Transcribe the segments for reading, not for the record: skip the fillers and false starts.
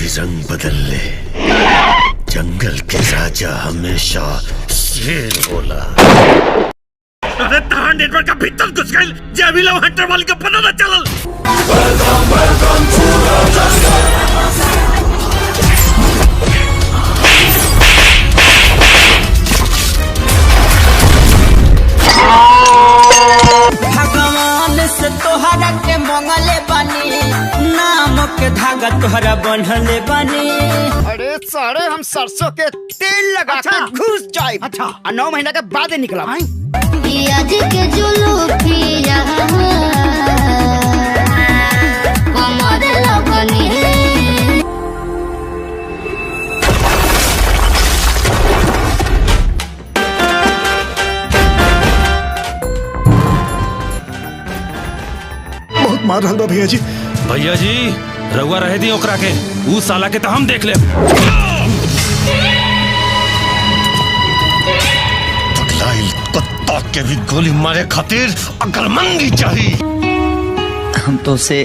रंग बदल ले, जंगल के राजा हमेशा शेर बोला। अरे तारा नेटवर्क का भीतर घुस गइल, जे अभी लव हंटर वाली का पता न चलल। वेलकम टू भगवान से तोहरा के मंगले बानी, नाम के धागा तोहरा बंधले बानी। अरे सारे हम सरसों के तेल लगा के घुस जाए। अच्छा 9 महीना के बाद ही निकला। पियाज के जुलूफिया कमर लगनी बहुत मार रहा बा भैया जी। भैया जी रउआ रहे दी ओकरा के, ऊ साला के तो हम देख ले। पगलाइल कुत्ता के भी गोली मारे खातिर अकलमंदी चाहिए। हम तो उसे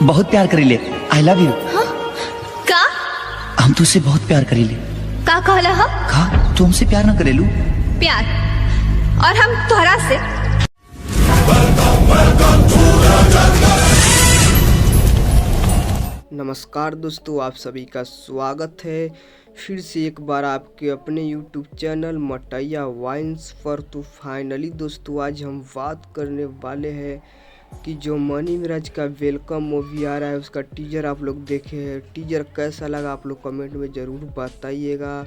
बहुत प्यार करीले। I love you. का हम तो उसे बहुत प्यार करीले। का कहला हम का तू हमसे प्यार ना करेलू? प्यार और हम तोहरा से। नमस्कार दोस्तों, आप सभी का स्वागत है फिर से एक बार आपके अपने YouTube चैनल मटैया वाइन्स पर। तो फाइनली दोस्तों आज हम बात करने वाले हैं कि जो मनी मिराज का वेलकम मूवी आ रहा है उसका टीजर आप लोग देखे हैं। टीजर कैसा लगा आप लोग कमेंट में ज़रूर बताइएगा।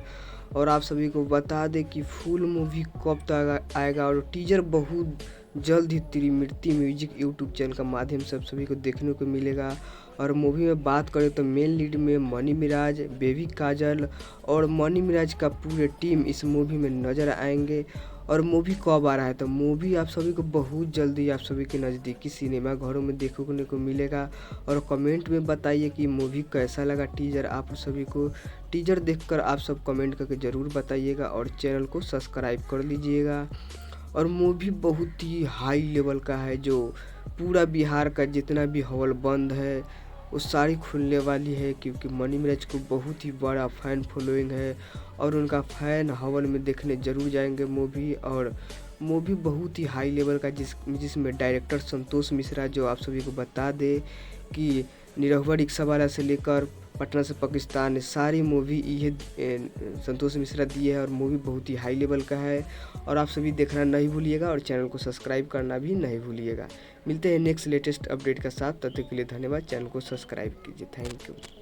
और आप सभी को बता दें कि फुल मूवी कब तक आएगा और टीजर बहुत जल्द ही त्रिमूर्ति म्यूजिक यूट्यूब चैनल का माध्यम से आप सभी को देखने को मिलेगा। और मूवी में बात करें तो मेन लीड में मनी मिराज, बेबी काजल और मनी मिराज का पूरे टीम इस मूवी में नज़र आएंगे। और मूवी कब आ रहा है तो मूवी आप सभी को बहुत जल्दी आप सभी के नज़दीकी सिनेमा घरों में देखने को मिलेगा। और कमेंट में बताइए कि मूवी कैसा लगा टीजर। आप सभी को टीजर देखकर आप सब कमेंट करके ज़रूर बताइएगा और चैनल को सब्सक्राइब कर लीजिएगा। और मूवी बहुत ही हाई लेवल का है, जो पूरा बिहार का जितना भी हॉल बंद है वो सारी खुलने वाली है, क्योंकि मनी मिराज को बहुत ही बड़ा फ़ैन फॉलोइंग है और उनका फ़ैन हॉल में देखने ज़रूर जाएंगे मूवी। और मूवी बहुत ही हाई लेवल का जिसमें डायरेक्टर संतोष मिश्रा, जो आप सभी को बता दे कि निरहुआ रिक्शा वाला से लेकर पटना से पाकिस्तान सारी मूवी ये संतोष मिश्रा दिए है। और मूवी बहुत ही हाई लेवल का है और आप सभी देखना नहीं भूलिएगा और चैनल को सब्सक्राइब करना भी नहीं भूलिएगा। मिलते हैं नेक्स्ट लेटेस्ट अपडेट के साथ, तब तक के लिए धन्यवाद। चैनल को सब्सक्राइब कीजिए। Thank you.